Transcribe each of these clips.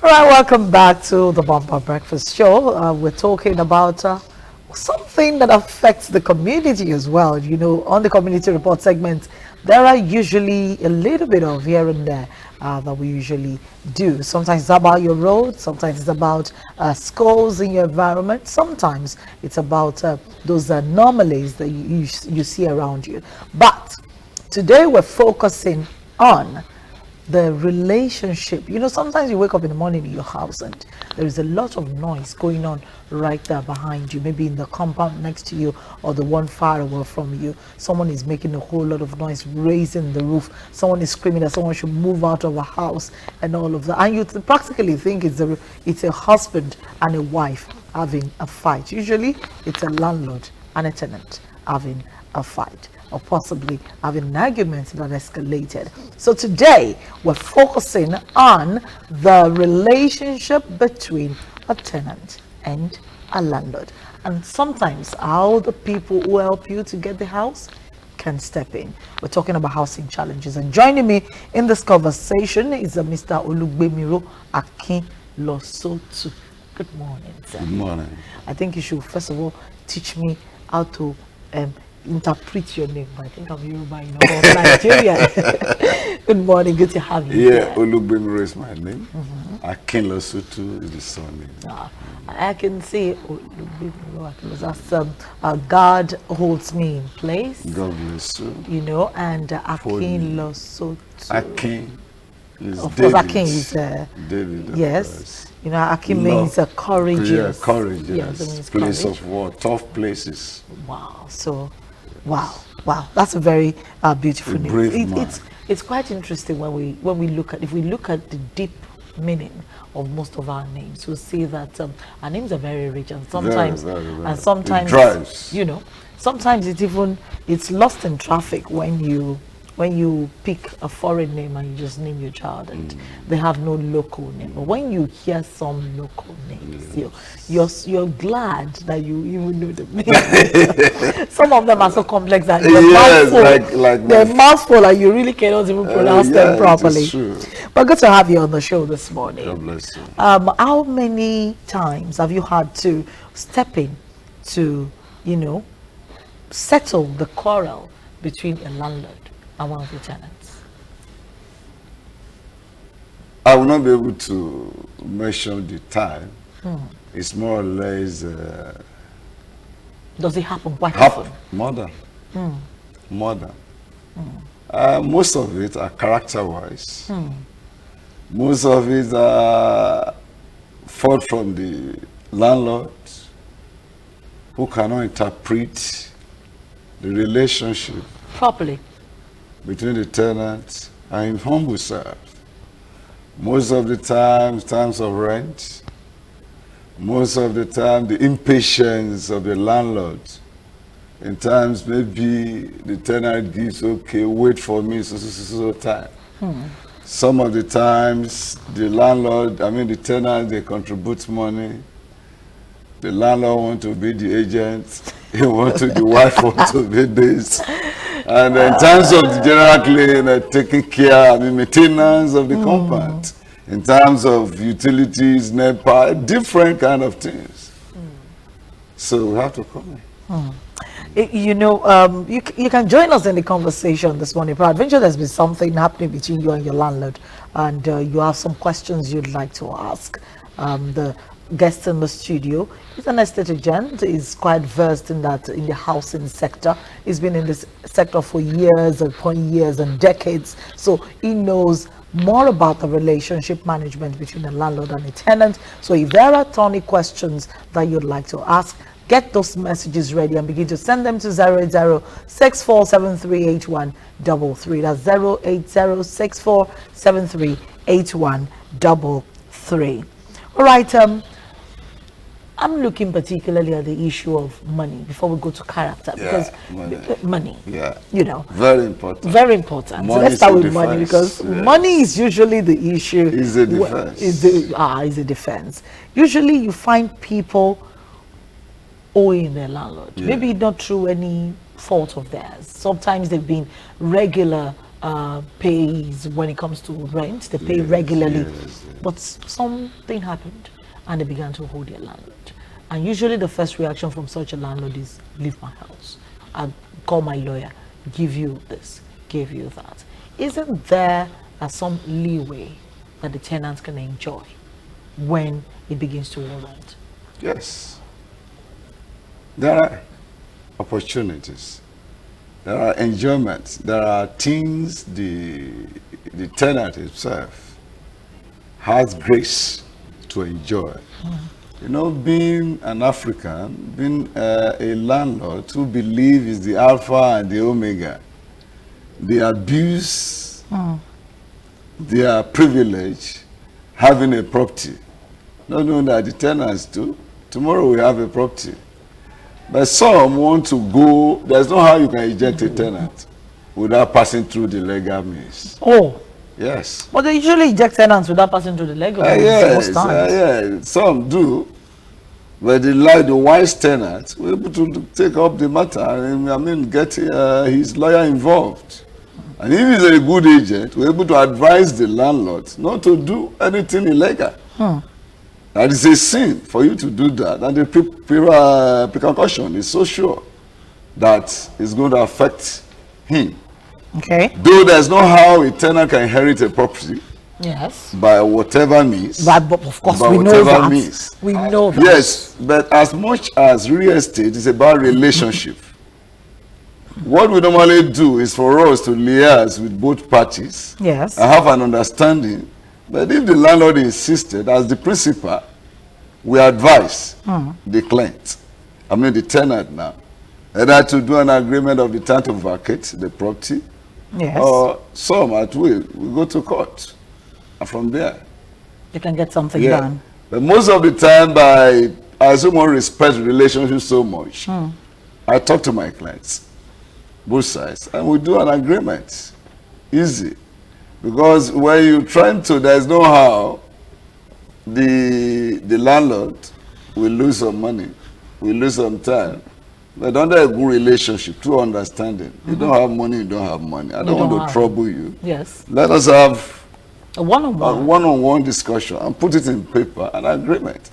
All right, welcome back to the Bumper Breakfast Show. We're talking about something that affects the community as well. You know, on the community report segment, there are usually a little bit of here and there that we usually do. Sometimes it's about your road, sometimes it's about schools in your environment, sometimes it's about those anomalies that you see around you. But today we're focusing on the relationship. You know, sometimes you wake up in the morning in your house and there is a lot of noise going on right there behind you, maybe in the compound next to you or the one far away from you. Someone is making a whole lot of noise, raising the roof. Someone is screaming that someone should move out of a house and all of that. And you practically think it's a husband and a wife having a fight. Usually it's a landlord and a tenant having a fight, or possibly having an argument that escalated. So today we're focusing on the relationship between a tenant and a landlord, and sometimes how the people who help you to get the house can step in. We're talking about housing challenges, and joining me in this conversation is Mr. Olugbemiro Akinlosotu. Good morning, sir. Good morning. I think you should first of all teach me how to interpret your name. I think I'm Yoruba, you know, of Nigeria. Good morning, good to have you. Yeah, Olugbemiro is my name. Akinlosotu is the surname. I can see Olugbemiro Akinlosotu. That's God holds me in place. God bless you. You know, and Akinlosotu. Akin is of David. course, Akin is David. yes. You know, Akin means courageous. Yeah, courageous. Yes, it means place courage. of war, tough places. Wow. So, wow. That's a very beautiful name. Brave man. It's quite interesting when we look at, if we look at the deep meaning of most of our names, we'll see that our names are very rich, and sometimes very. and sometimes it drives. you know, sometimes it's lost in traffic when you pick a foreign name and you just name your child and they have no local name. But when you hear some local names, you're glad that you even know the name. Some of them are so complex that they're mouthful and you really cannot even pronounce them properly. But good to have you on the show this morning. God bless you. How many times have you had to step in to, you know, settle the quarrel between a landlord and one of the tenants? I will not be able to mention the time. It's more or less. Does it happen quite often? More than. Most of it are character-wise. Most of it are fault from the landlord, who cannot interpret the relationship Properly. between the tenant and his humble self. Most of the times of rent. Most of the time, the impatience of the landlord. In times, maybe the tenant gives, okay, wait for me, so time. Some of the times, the tenant, they contribute money. The landlord wants to be the agent. The wife wants to be this. And in terms of the general cleaning, taking care, maintenance of the compound, in terms of utilities, NEPA, different kind of things. So we have to come in. You know, you can join us in the conversation this morning. Peradventure, there's been something happening between you and your landlord, and you have some questions you'd like to ask. The guest in the studio is an estate agent. He's quite versed in the housing sector. He's been in this sector for years upon years and decades, so he knows more about the relationship management between a landlord and a tenant. So if there are any questions that you'd like to ask, get those messages ready and begin to send them to 080-6473-8133. That's 080-6473-8133. All right, I'm looking particularly at the issue of money before we go to character, because money, you know, very important. Very important. So let's start with money, because money is usually the issue. Is a defense. Is a defense. Usually, you find people owing their landlord. Maybe not through any fault of theirs. Sometimes they've been regular pays when it comes to rent. They pay Yes, regularly. yes. But something happened and they began to hold their landlord. And usually the first reaction from such a landlord is, leave my house. I'll call my lawyer, give you this, give you that. Isn't there some leeway that the tenants can enjoy when it begins to roll rent? Yes. There are opportunities. There are enjoyments. There are things the tenant himself has grace to enjoy. You know, being an African, being a landlord who believe is the alpha and the omega, they abuse their privilege having a property. Not knowing that the tenants do. Tomorrow we have a property. But some want to go, there's no how you can eject a tenant without passing through the legal means. Oh. Yes. But they usually eject tenants without passing through the legal means Yes, most times. yeah, some do. But the wise tenant were able to take up the matter and, I mean, get his lawyer involved. And if he's a good agent, we're able to advise the landlord not to do anything illegal. That is a sin for you to do that. And the precaution is so sure that it's going to affect him. Okay. Though there's no how a tenant can inherit a property Yes. by whatever means. But of course, by we know whatever that. means. We know that. Yes, but as much as real estate is about relationship, what we normally do is for us to liaise with both parties Yes. and have an understanding. But if the landlord insisted, as the principal, we advise the client, I mean the tenant now, either to do an agreement of the tenant to vacate the property, Yes. or some at will, we go to court. And from there, You can get something yeah. done. But most of the time, I so much respect relationships so much, I talk to my clients, both sides, and we do an agreement. Easy. Because when you're trying to, there's no how the landlord will lose some money, will lose some time. But under a good relationship, true understanding, you don't have money, you don't have money. I don't want to trouble you. Yes. Let us have A one-on-one. a one-on-one discussion and put it in paper, an agreement.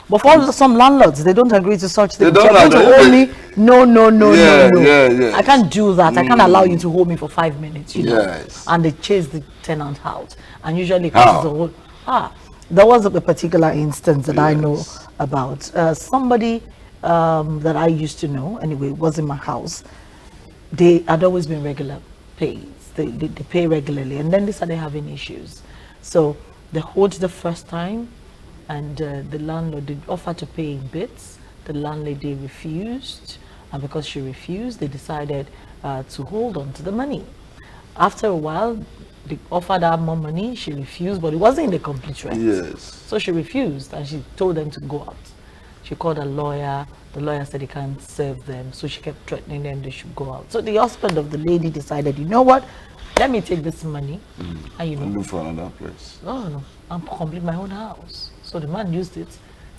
But for some landlords, they don't agree to such things. don't They're going to agree. hold me. No, no, no, Yeah, no, no. yeah, yeah. I can't do that. I can't allow you to hold me for 5 minutes. You know? Yes. And they chase the tenant out. And usually it How? causes a whole. There was a particular instance that I know about. Somebody that I used to know, anyway, was in my house. They had always been regular pays. They pay regularly, and then they started having issues. So they hold the first time, and the landlord did offer to pay in bits. The landlady refused, and because she refused, they decided to hold on to the money. After a while, they offered her more money. She refused, but it wasn't in the complete rent. Yes. So she refused, and she told them to go out. She called a lawyer. The lawyer said he can't serve them, so she kept threatening them they should go out. So the husband of the lady decided, you know what? Let me take this money, and you know, Look for another place. no, I'm complete my own house. So the man used it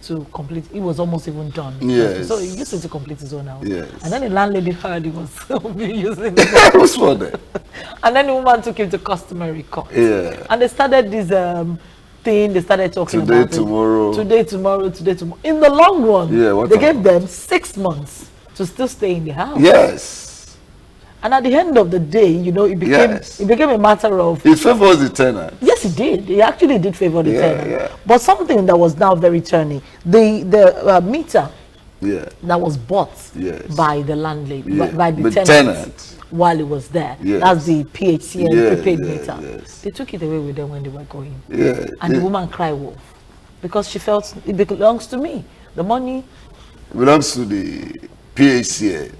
to complete. It was almost even done. Yes. So he used it to complete his own house. Yes. And then the landlady heard he was using it. Who's for that? And then the woman took him to customary court. Yeah. And they started this thing. They started talking Today, about tomorrow. it. Today, tomorrow, today, tomorrow. In the long run, Yeah, what they gave happened? them 6 months to still stay in the house. Yes. And at the end of the day, you know, it became a matter of. It favors the tenant. Yes, it did. It actually did favor the Yeah, tenant. yeah. But something that was now very turning, the meter Yeah. that was bought Yes. by the landlady, Yeah. by the But tenant, while it was there. Yes. That's the PHCN Yeah, prepaid yeah, meter. yes. They took it away with them when they were going. Yeah. And the It woman cried wolf because she felt it belongs to me. The money, belongs to the PHCA.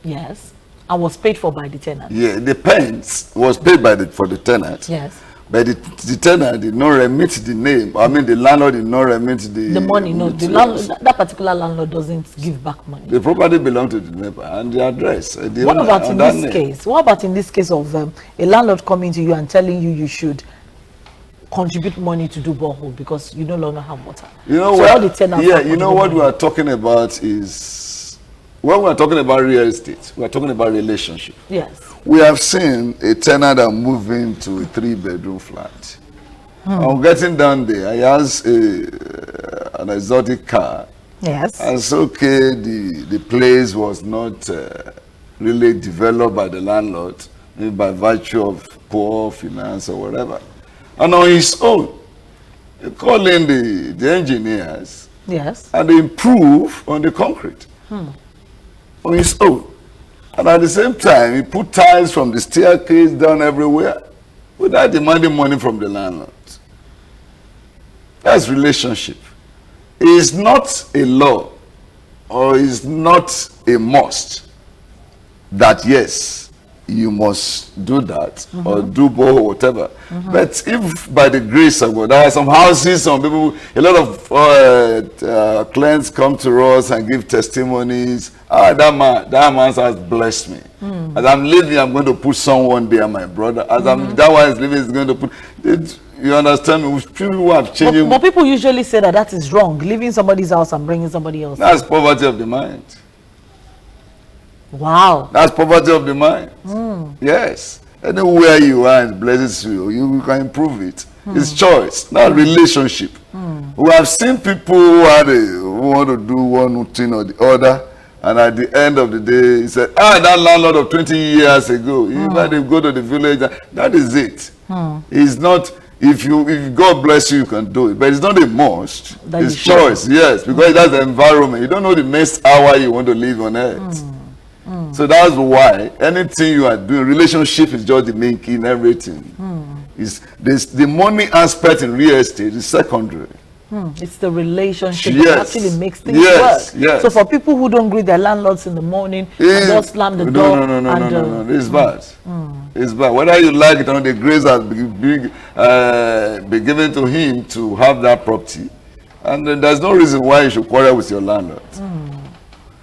yes, and was paid for by the tenant. Yeah, the pence was paid for the tenant. Yes. But the tenant did not remit the name. I mean, the landlord did not remit The money, no, the landlord, that particular landlord doesn't give back money. The property belonged to the neighbor and the address. The What owner about on in that this name. case? What about in this case of a landlord coming to you and telling you you should contribute money to do borehole because you no longer have water? You know So what? all the tenants Yeah, have you know contributed what we money. are talking about is when we are talking about real estate, we are talking about relationship. Yes. we have seen a tenant that moved into a 3-bedroom flat. On getting down there, I asked an exotic car. Yes. And it's okay, the place was not really developed by the landlord, maybe by virtue of poor finance or whatever. And on his own, he called in the engineers. Yes. And they improve on the concrete on his own. And at the same time, he put tiles from the staircase down everywhere without demanding money from the landlord. That's relationship. It's not a law or it's not a must that yes, you must do that or do both or whatever. But if by the grace of God, there are some houses, some people, a lot of clients come to us and give testimonies. That man has blessed me. As I'm leaving, I'm going to put someone there, my brother. As that one is leaving, is going to put. You understand me? People who have changed. But people usually say that is wrong, leaving somebody's house and bringing somebody else. That's poverty of the mind. Wow. That's poverty of the mind. Yes. Anywhere you are and blesses you, you can improve it. It's choice, not relationship. We have seen people who want to do one thing or the other, and at the end of the day, he said, that landlord of 20 years ago, even they go to the village, that is it. It's not, if God bless you, you can do it. But it's not a must. It's choice, yes, because that's the environment. You don't know the next hour you want to live on earth. So that's why anything you are doing, relationship is just the main key in everything. The money aspect in real estate is secondary. It's the relationship that actually makes things work. Yes. So for people who don't greet their landlords in the morning and just slam the door. No. It's bad. It's bad. Whether you like it or not, the grace has been given to him to have that property. And there's no reason why you should quarrel with your landlord.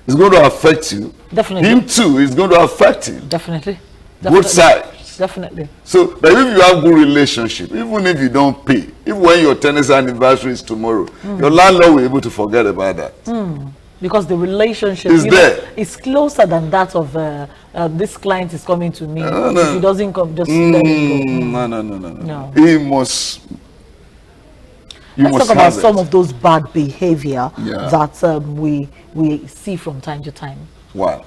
It's going to affect you. Definitely. Him too is going to affect him. Definitely. Both sides. Definitely. So, but if you have good relationship, even if you don't pay, even when your tenant's anniversary is tomorrow, your landlord will be able to forget about that. Because the relationship is there. It's closer than that of this client is coming to me. If he doesn't come, just let him go. No. He must. Let's talk about some of those bad behavior that we see from time to time. Wow.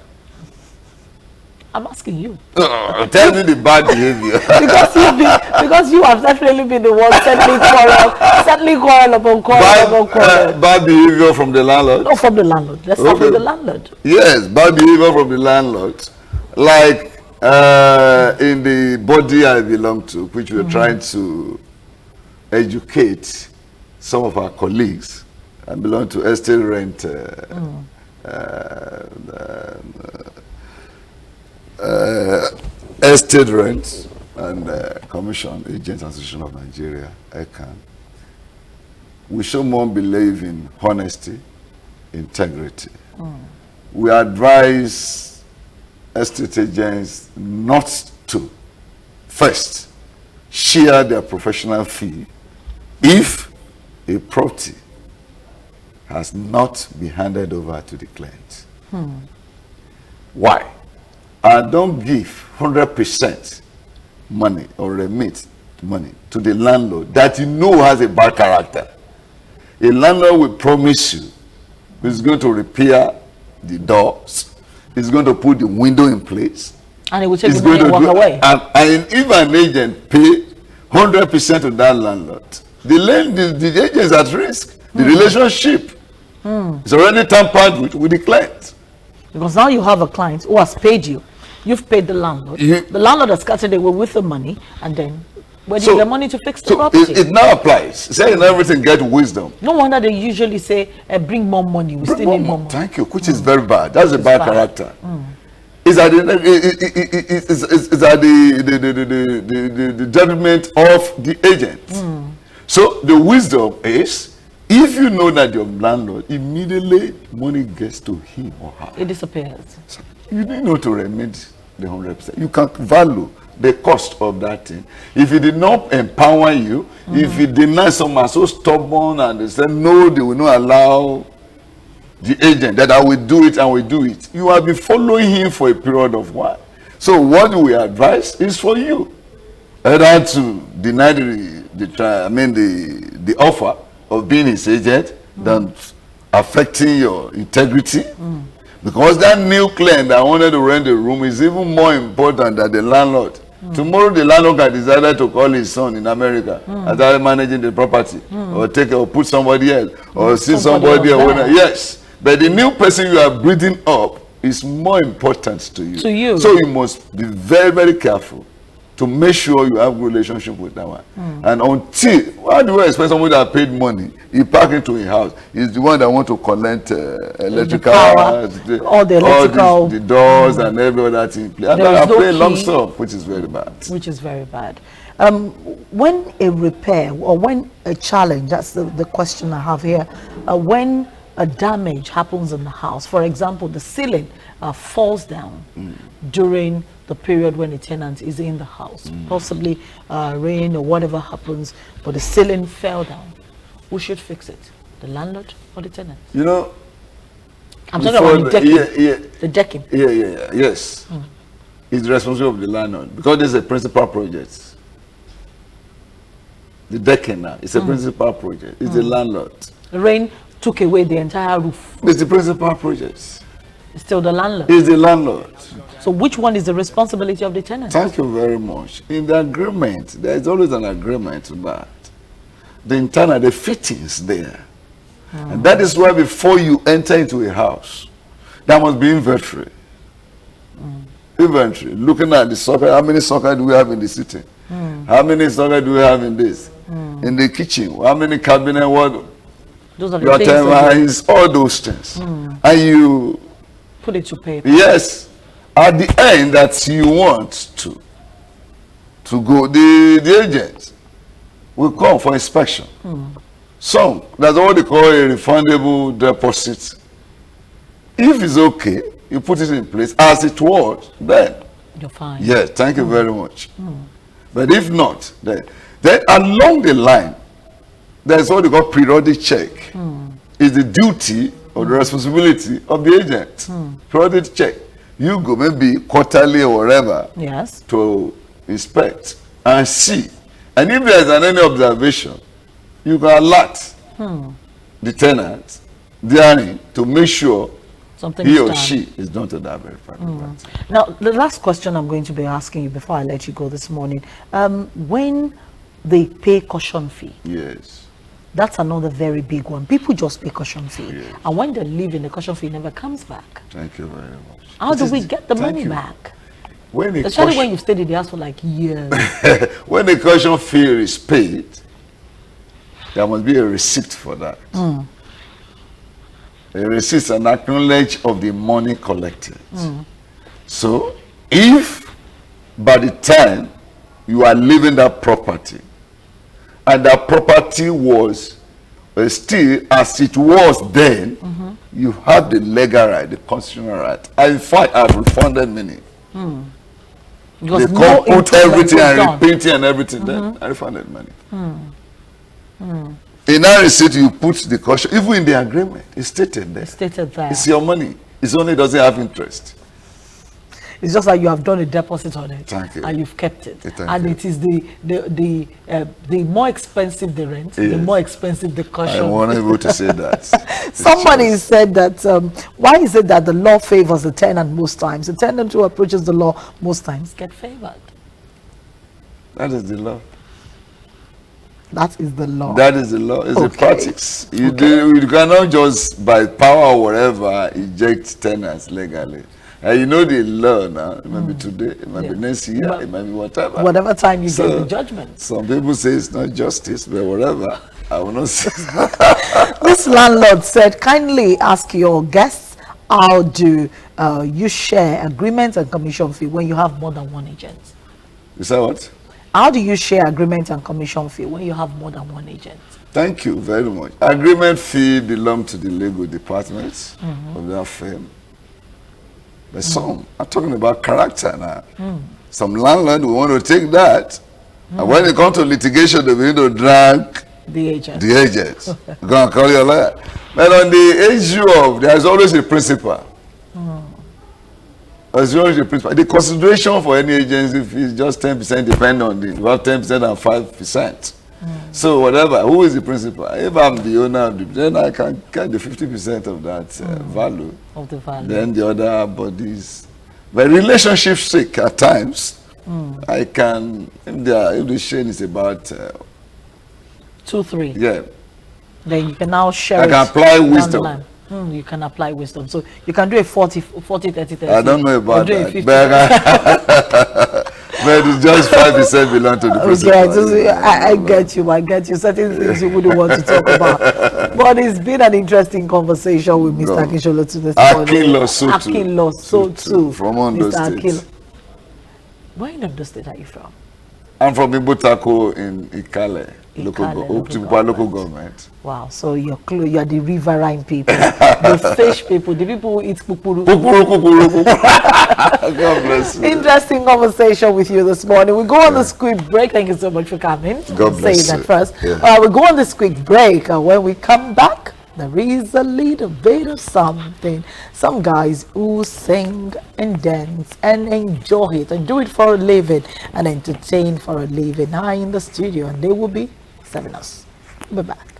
I'm asking you. Tell me the bad behavior. because you have definitely been the one settling quarrel upon quarrel. Bad behavior from the landlord? No, from the landlord. Let's start with the landlord. Yes, bad behavior from the landlord. Like in the body I belong to, which we're trying to educate some of our colleagues. I belong to estate rent Estate Rent and Commission Agents Association of Nigeria, ECAN. We show more belief in honesty, integrity. We advise estate agents not to first share their professional fee if a property has not been handed over to the client. Why? And don't give 100% money or remit money to the landlord that you know has a bad character. A landlord will promise you he's going to repair the doors, he's going to put the window in place, and he will take the money and walk away. And if an agent pay 100% to that landlord, the agent is at risk. The relationship is already tampered with the client. Because now you have a client who has paid you. You've paid the landlord. The landlord has scattered away with the money, and then where do you get money to fix the property? It now applies. Saying everything, get wisdom. No wonder they usually say, bring more money. We still need more money. Thank you, which is very bad. That's a bad character. Is that the judgment of the agent. So the wisdom is, if you know that your landlord, immediately money gets to him or her. It disappears. So you need not to remit the 100%. You can value the cost of that thing. If it did not empower you, if it deny someone so stubborn and they say no, they will not allow the agent that I will do it and will do it. You have been following him for a period of while. So what we advise is for you either to deny the offer of being his agent than affecting your integrity. Because that new client that wanted to rent the room is even more important than the landlord. Tomorrow the landlord can decide to call his son in America and start managing the property, or put somebody else, or see somebody else. Yes, but the new person you are breeding up is more important to you. So you must be very, very careful to make sure you have a relationship with that one. And until, why do you expect somebody that paid money, he park into a house, he's the one that want to collect electrical, all the doors and every other thing. And I pay lump sum, which is very bad. Which is very bad. When a repair or when a challenge, that's the question I have here, when a damage happens in the house, for example, the ceiling falls down during the period when the tenant is in the house, possibly rain or whatever happens, but the ceiling fell down, who should fix it? The landlord or the tenant? You know, I'm talking about the decking. The decking. Yes. It's the responsibility of the landlord, because there's a principal project. The decking now, it's a principal project. It's the landlord. The rain took away the entire roof. It's the principal project. It's still the landlord. It's the landlord. So which one is the responsibility of the tenant? Thank you very much. In the agreement, there is always an agreement to that. The internal, the fittings there. And that is why before you enter into a house, there must be inventory. Inventory. Looking at the socket, how many sockets do we have in the sitting? How many sockets do we have in this? In the kitchen, how many cabinets, what? Those are the things. All those things. And you put it to paper. Yes. At the end that you want to go, the agent will come for inspection. Some, that's what they call a refundable deposit. If it's okay, you put it in place as it was, then you're fine. Yes, thank you very much. But if not, then along the line, there's what they call periodic check. It's the duty or the responsibility of the agent. Periodic check. You go maybe quarterly or whatever to inspect and see. And if there's any observation, you can alert the tenant therein to make sure he or she is done to that very fact. Now, the last question I'm going to be asking you before I let you go this morning, when they pay caution fee, that's another very big one. People just pay caution fee, and when they leave in the caution fee never comes back. Thank you very much. How do we get the money back? Especially when you've stayed in the house for like years. When the caution fee is paid, there must be a receipt for that. A receipt and acknowledge of the money collected. So, if by the time you are leaving that property, and that property was still as it was then, you have the legal right, the constitutional right. In fact, I've refunded many. They put everything and repainting and everything then. I refunded money. In that receipt, you put the caution, even in the agreement, it's stated there. It's stated there. It's your money. It's only doesn't have interest. It's just like you have done a deposit on it. Thank you. And you've kept it. Thank you. It is the more expensive the rent, the more expensive the caution. I wasn't able to say that. Somebody said that, why is it that the law favors the tenant most times? The tenant who approaches the law most times get favored. That is the law. That is the law. That is the law. It's a practice. You cannot just by power or whatever eject tenants legally. And you know the law now. It might be today, it might be next year, it might be whatever. Whatever time you get the judgment. Some people say it's not justice, but whatever. I will not say. This landlord said, kindly ask your guests, how do you share agreements and commission fee when you have more than one agent? You say what? How do you share agreement and commission fee when you have more than one agent? Thank you very much. Agreement fee belongs to the legal departments of that firm. But some are talking about character now. Some landlord will want to take that. And when it comes to litigation, they begin to drag the agent. Go and call your lawyer. But on the issue of, there is always a principal. As long as the principal, the consideration for any agency fee is just 10% depend on the, you have 10% and 5%. So whatever, who is the principal? If I'm the owner of the, then I can get the 50% of that value. Of the value. Then the other bodies. But relationship sake at times, I can, if the share is about 2, 3. yeah, Then you can now share I can it apply down the wisdom. line. You can apply wisdom. So you can do a 40, 30, 30. I don't know or about do a that, 50. but it's just 5% belong to the principal. Okay, I get you. I get you. Certain things you wouldn't want to talk about. But it's been an interesting conversation with Mr. Akinsholo to this morning. Akinlo, so too. From Ondo State. Where in Ondo State are you from? I'm from Ibutako in Ikale, local government. Wow, so you're the riverine people, the fish people, the people who eat pupuru. God bless you. Interesting conversation with you this morning. We go on this quick break. Thank you so much for coming. God bless that you. first. Yeah. We go on this quick break. When we come back, there is a little bit of something. Some guys who sing and dance and enjoy it and do it for a living and entertain for a living are in the studio, and they will be serving us. We'll be back.